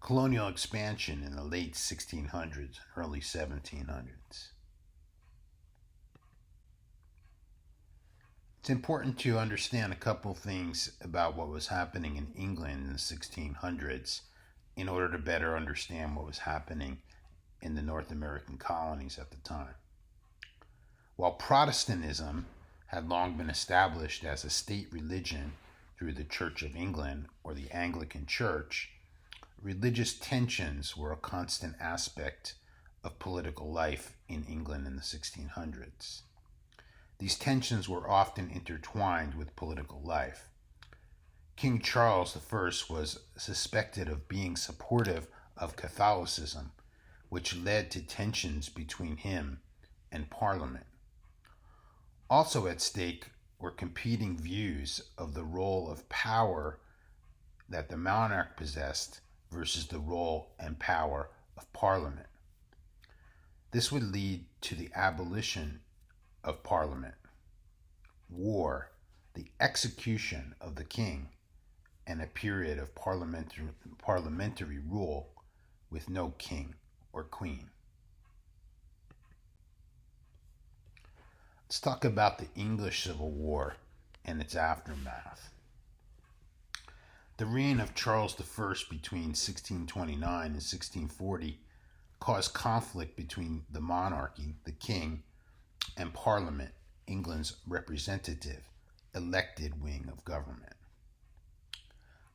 Colonial Expansion in the late 1600s and early 1700s. It's important to understand a couple things about what was happening in England in the 1600s in order to better understand what was happening in the North American colonies at the time. While Protestantism had long been established as a state religion through the Church of England or the Anglican Church, religious tensions were a constant aspect of political life in England in the 1600s. These tensions were often intertwined with political life. King Charles I was suspected of being supportive of Catholicism, which led to tensions between him and Parliament. Also at stake were competing views of the role of power that the monarch possessed versus the role and power of Parliament. This would lead to the abolition of Parliament, war, the execution of the king, and a period of parliamentary rule with no king or queen. Let's talk about the English Civil War and its aftermath. The reign of Charles I between 1629 and 1640 caused conflict between the monarchy, the king, and Parliament, England's representative, elected wing of government.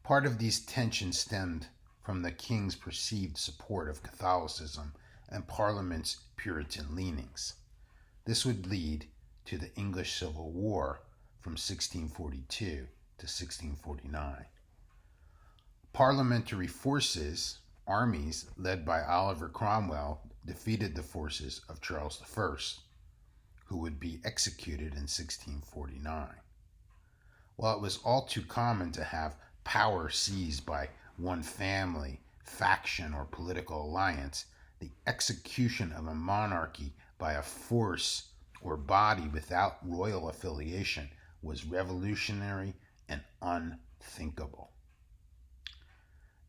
Part of these tensions stemmed from the king's perceived support of Catholicism and Parliament's Puritan leanings. This would lead to the English Civil War from 1642 to 1649. Parliamentary forces, armies led by Oliver Cromwell, defeated the forces of Charles I, who would be executed in 1649. While it was all too common to have power seized by one family, faction, or political alliance, the execution of a monarchy by a force or body without royal affiliation was revolutionary and unthinkable.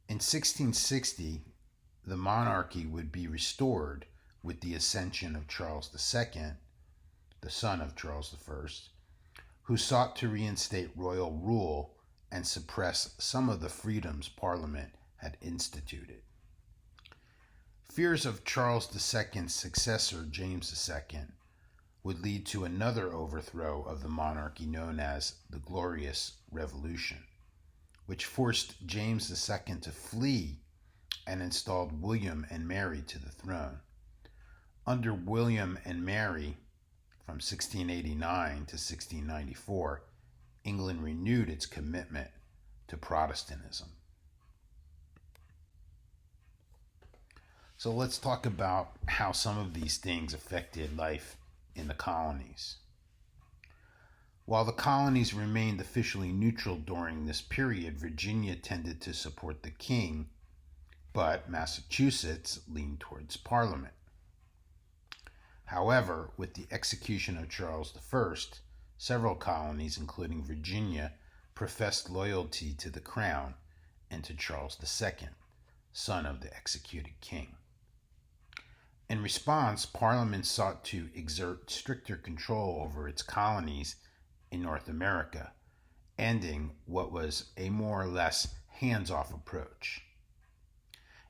In 1660, the monarchy would be restored with the ascension of Charles II, the son of Charles I, who sought to reinstate royal rule and suppress some of the freedoms Parliament had instituted. Fears of Charles II's successor, James II, would lead to another overthrow of the monarchy known as the Glorious Revolution, which forced James II to flee and installed William and Mary to the throne. Under William and Mary, from 1689 to 1694, England renewed its commitment to Protestantism. So let's talk about how some of these things affected life in the colonies. While the colonies remained officially neutral during this period, Virginia tended to support the king, but Massachusetts leaned towards Parliament. However, with the execution of Charles I, several colonies, including Virginia, professed loyalty to the crown and to Charles II, son of the executed king. In response, Parliament sought to exert stricter control over its colonies in North America, ending what was a more or less hands-off approach.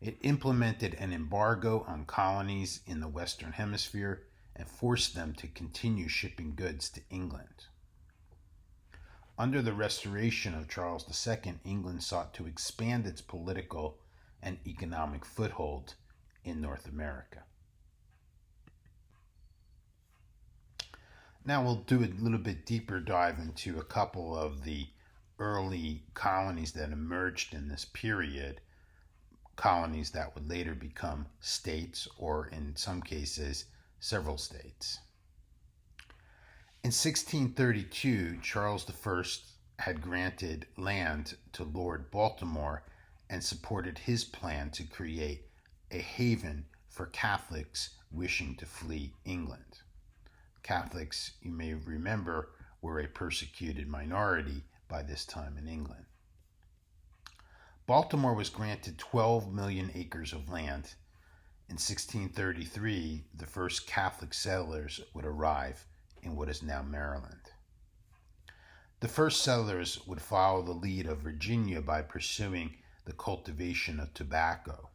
It implemented an embargo on colonies in the Western Hemisphere and forced them to continue shipping goods to England. Under the restoration of Charles II, England sought to expand its political and economic foothold in North America. Now we'll do a little bit deeper dive into a couple of the early colonies that emerged in this period, colonies that would later become states, or in some cases, several states. In 1632, Charles I had granted land to Lord Baltimore and supported his plan to create a haven for Catholics wishing to flee England. Catholics, you may remember, were a persecuted minority by this time in England. Baltimore was granted 12 million acres of land. In 1633, the first Catholic settlers would arrive in what is now Maryland. The first settlers would follow the lead of Virginia by pursuing the cultivation of tobacco.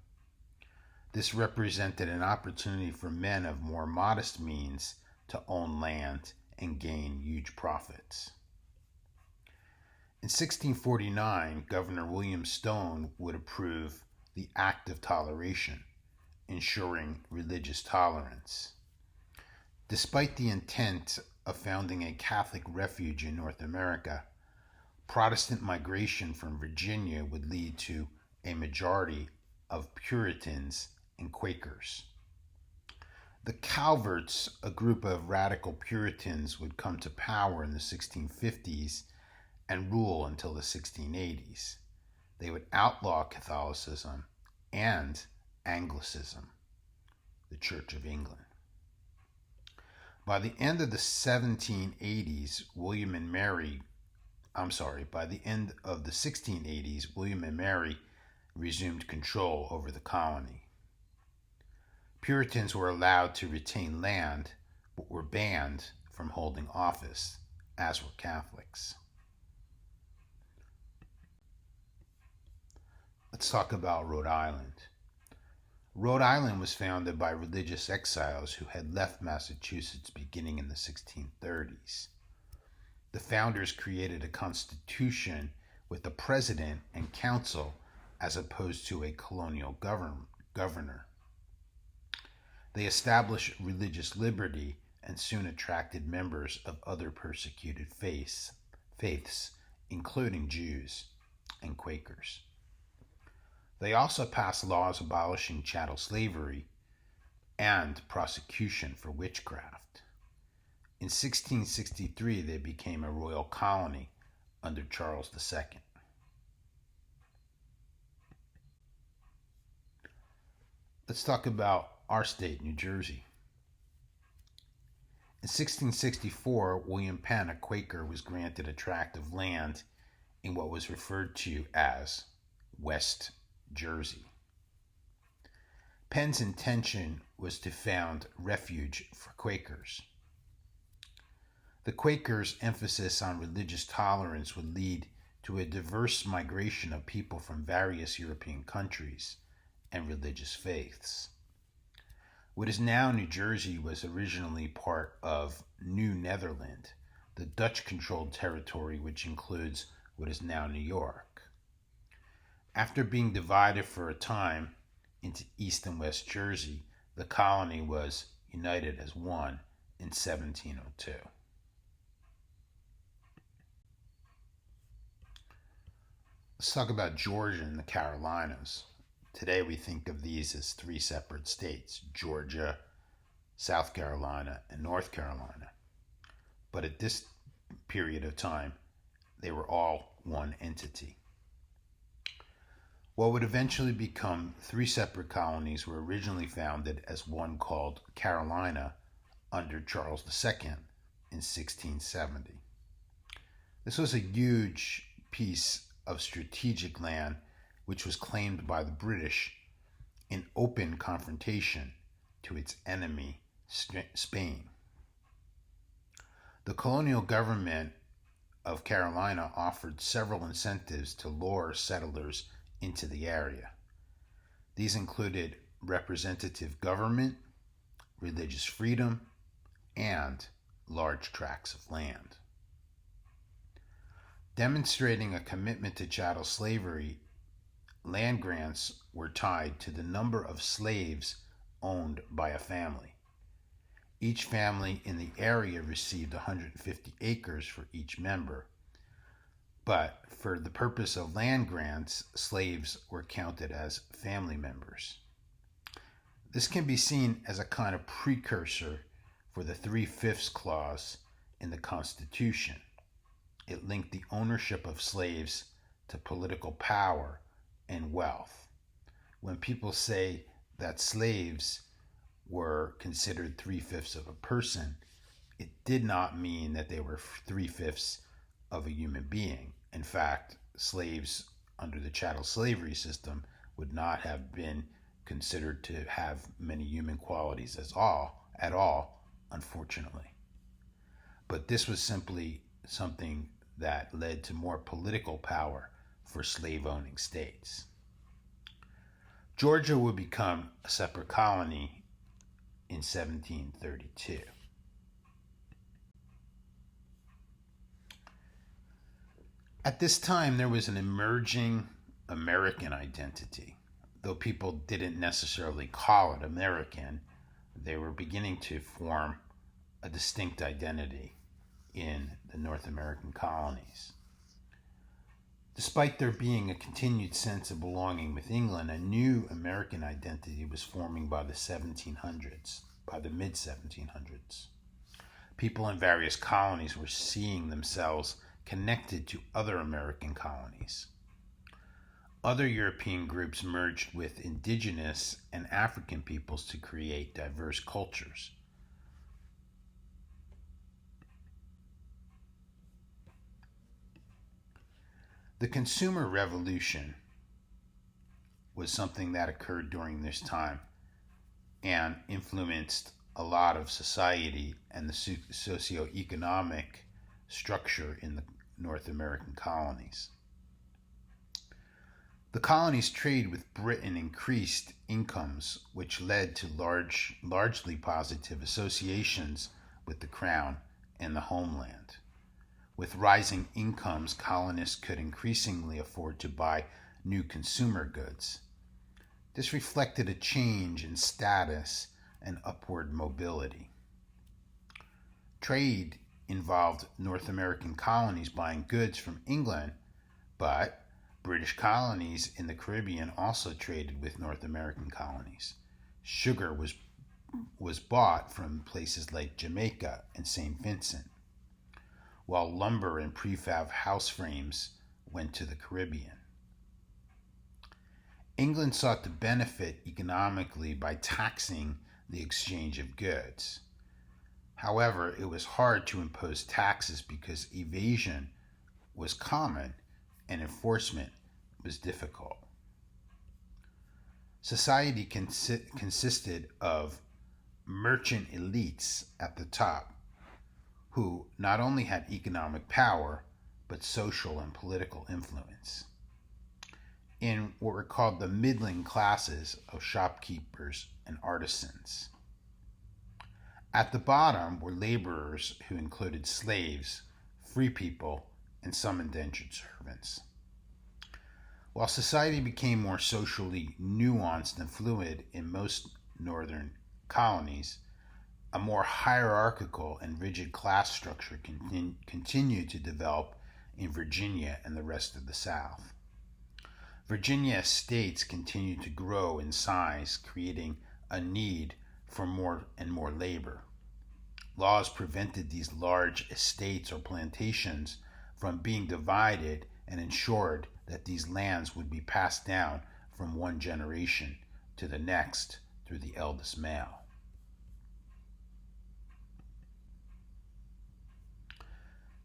This represented an opportunity for men of more modest means to own land and gain huge profits. In 1649, Governor William Stone would approve the Act of Toleration, ensuring religious tolerance. Despite the intent of founding a Catholic refuge in North America, Protestant migration from Virginia would lead to a majority of Puritans and Quakers. The Calverts, a group of radical Puritans, would come to power in the 1650s and rule until the 1680s. They would outlaw Catholicism and Anglicanism, the Church of England. By the end of the 1680s, William and Mary resumed control over the colony. Puritans were allowed to retain land, but were banned from holding office, as were Catholics. Let's talk about Rhode Island. Rhode Island was founded by religious exiles who had left Massachusetts beginning in the 1630s. The founders created a constitution with a president and council as opposed to a colonial governor. They established religious liberty and soon attracted members of other persecuted faiths, including Jews and Quakers. They also passed laws abolishing chattel slavery and prosecution for witchcraft. In 1663, they became a royal colony under Charles II. Let's talk about our state, New Jersey. In 1664, William Penn, a Quaker, was granted a tract of land in what was referred to as West Jersey. Penn's intention was to found refuge for Quakers. The Quakers' emphasis on religious tolerance would lead to a diverse migration of people from various European countries and religious faiths. What is now New Jersey was originally part of New Netherland, the Dutch-controlled territory which includes what is now New York. After being divided for a time into East and West Jersey, the colony was united as one in 1702. Let's talk about Georgia and the Carolinas. Today we think of these as three separate states: Georgia, South Carolina, and North Carolina. But at this period of time, they were all one entity. What would eventually become three separate colonies were originally founded as one called Carolina under Charles II in 1670. This was a huge piece of strategic land which was claimed by the British in open confrontation to its enemy, Spain. The colonial government of Carolina offered several incentives to lure settlers into the area. These included representative government, religious freedom, and large tracts of land. Demonstrating a commitment to chattel slavery, land grants were tied to the number of slaves owned by a family. Each family in the area received 150 acres for each member, but for the purpose of land grants, slaves were counted as family members. This can be seen as a kind of precursor for the 3/5 clause in the Constitution. It linked the ownership of slaves to political power and wealth. When people say that slaves were considered 3/5 of a person, it did not mean that they were 3/5 of a human being. In fact, slaves under the chattel slavery system would not have been considered to have many human qualities at all, unfortunately. But this was simply something that led to more political power for slave-owning states. Georgia would become a separate colony in 1732. At this time, there was an emerging American identity. Though people didn't necessarily call it American, they were beginning to form a distinct identity in the North American colonies. Despite there being a continued sense of belonging with England, a new American identity was forming by the 1700s, by the mid 1700s. People in various colonies were seeing themselves connected to other American colonies. Other European groups merged with indigenous and African peoples to create diverse cultures. The consumer revolution was something that occurred during this time and influenced a lot of society and the socioeconomic structure in the North American colonies. The colonies' trade with Britain increased incomes, which led to largely positive associations with the crown and the homeland. With rising incomes, colonists could increasingly afford to buy new consumer goods. This reflected a change in status and upward mobility. Trade involved North American colonies buying goods from England, but British colonies in the Caribbean also traded with North American colonies. Sugar was bought from places like Jamaica and St. Vincent, while lumber and prefab house frames went to the Caribbean. England sought to benefit economically by taxing the exchange of goods. However, it was hard to impose taxes because evasion was common and enforcement was difficult. Society consisted of merchant elites at the top who not only had economic power, but social and political influence. In what were called the middling classes of shopkeepers and artisans. At the bottom were laborers who included slaves, free people, and some indentured servants. While society became more socially nuanced and fluid in most northern colonies, a more hierarchical and rigid class structure continued to develop in Virginia and the rest of the South. Virginia estates continued to grow in size, creating a need for more and more labor. Laws prevented these large estates or plantations from being divided and ensured that these lands would be passed down from one generation to the next through the eldest male.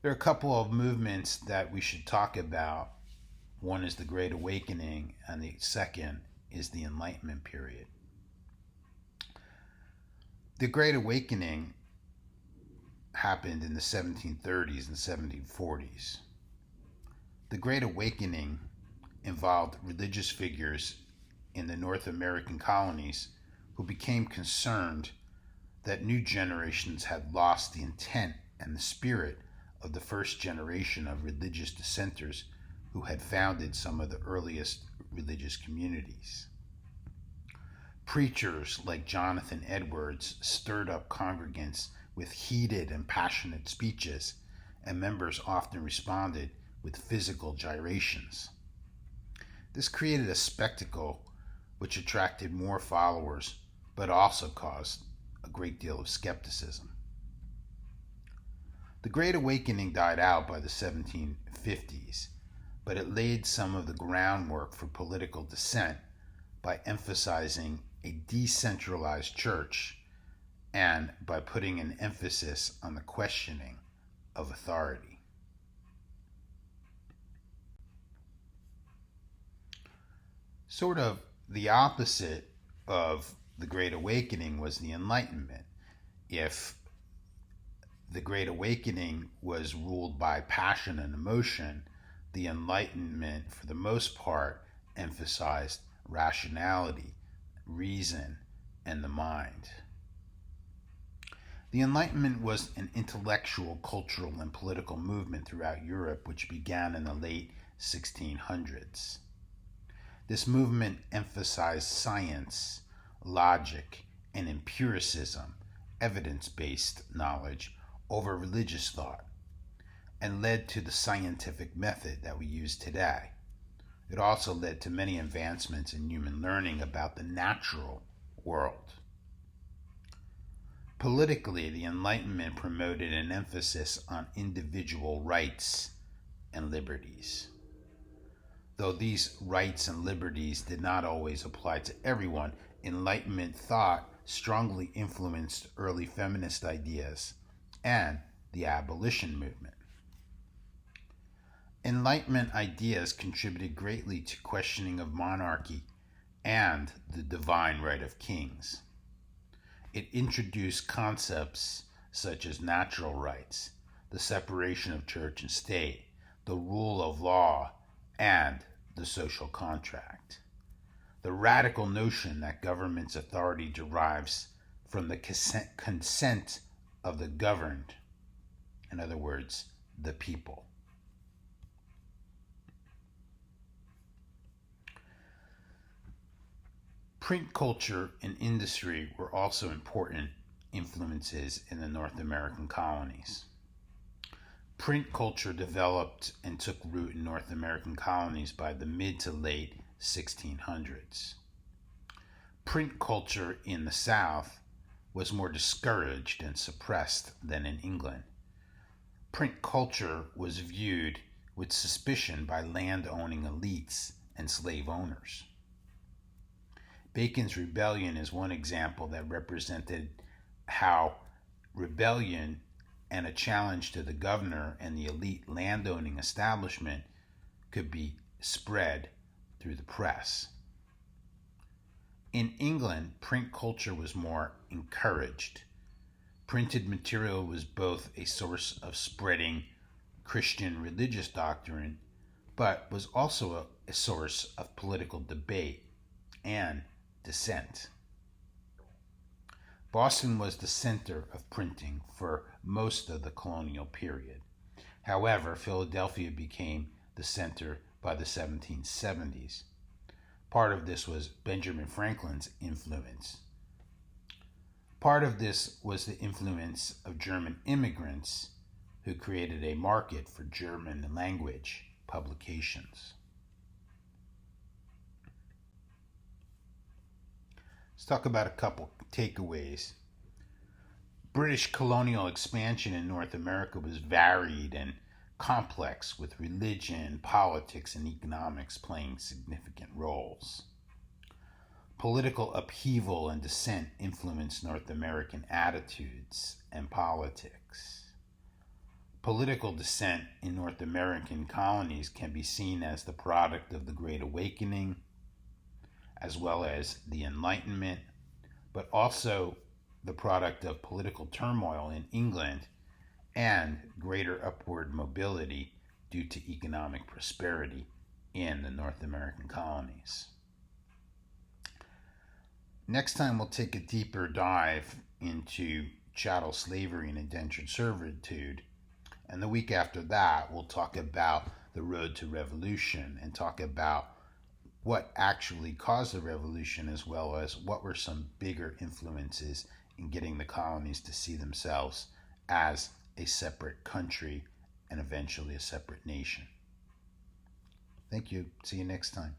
There are a couple of movements that we should talk about. One is the Great Awakening, and the second is the Enlightenment period. The Great Awakening happened in the 1730s and 1740s. The Great Awakening involved religious figures in the North American colonies who became concerned that new generations had lost the intent and the spirit of the first generation of religious dissenters who had founded some of the earliest religious communities. Preachers like Jonathan Edwards stirred up congregants with heated and passionate speeches, and members often responded with physical gyrations. This created a spectacle which attracted more followers, but also caused a great deal of skepticism. The Great Awakening died out by the 1750s, but it laid some of the groundwork for political dissent by emphasizing a decentralized church and by putting an emphasis on the questioning of authority. Sort of the opposite of the Great Awakening was the Enlightenment. If the Great Awakening was ruled by passion and emotion, the Enlightenment, for the most part, emphasized rationality, reason, and the mind. The Enlightenment was an intellectual, cultural, and political movement throughout Europe which began in the late 1600s. This movement emphasized science, logic, and empiricism, evidence-based knowledge, over religious thought, and led to the scientific method that we use today. It also led to many advancements in human learning about the natural world. Politically, the Enlightenment promoted an emphasis on individual rights and liberties. Though these rights and liberties did not always apply to everyone, Enlightenment thought strongly influenced early feminist ideas and the abolition movement. Enlightenment ideas contributed greatly to questioning of monarchy and the divine right of kings. It introduced concepts such as natural rights, the separation of church and state, the rule of law, and the social contract. The radical notion that government's authority derives from the consent of the governed, in other words, the people. Print culture and industry were also important influences in the North American colonies. Print culture developed and took root in North American colonies by the mid to late 1600s. Print culture in the South was more discouraged and suppressed than in England. Print culture was viewed with suspicion by land-owning elites and slave owners. Bacon's Rebellion is one example that represented how rebellion and a challenge to the governor and the elite landowning establishment could be spread through the press. In England, print culture was more encouraged. Printed material was both a source of spreading Christian religious doctrine, but was also a source of political debate and dissent. Boston was the center of printing for most of the colonial period. However, Philadelphia became the center by the 1770s. Part of this was Benjamin Franklin's influence. Part of this was the influence of German immigrants who created a market for German language publications. Let's talk about a couple takeaways. British colonial expansion in North America was varied and complex, with religion, politics, and economics playing significant roles. Political upheaval and dissent influenced North American attitudes and politics. Political dissent in North American colonies can be seen as the product of the Great Awakening, as well as the Enlightenment, but also the product of political turmoil in England and greater upward mobility due to economic prosperity in the North American colonies. Next time we'll take a deeper dive into chattel slavery and indentured servitude, and the week after that we'll talk about the road to revolution and talk about what actually caused the revolution, as well as what were some bigger influences in getting the colonies to see themselves as a separate country and eventually a separate nation. Thank you. See you next time.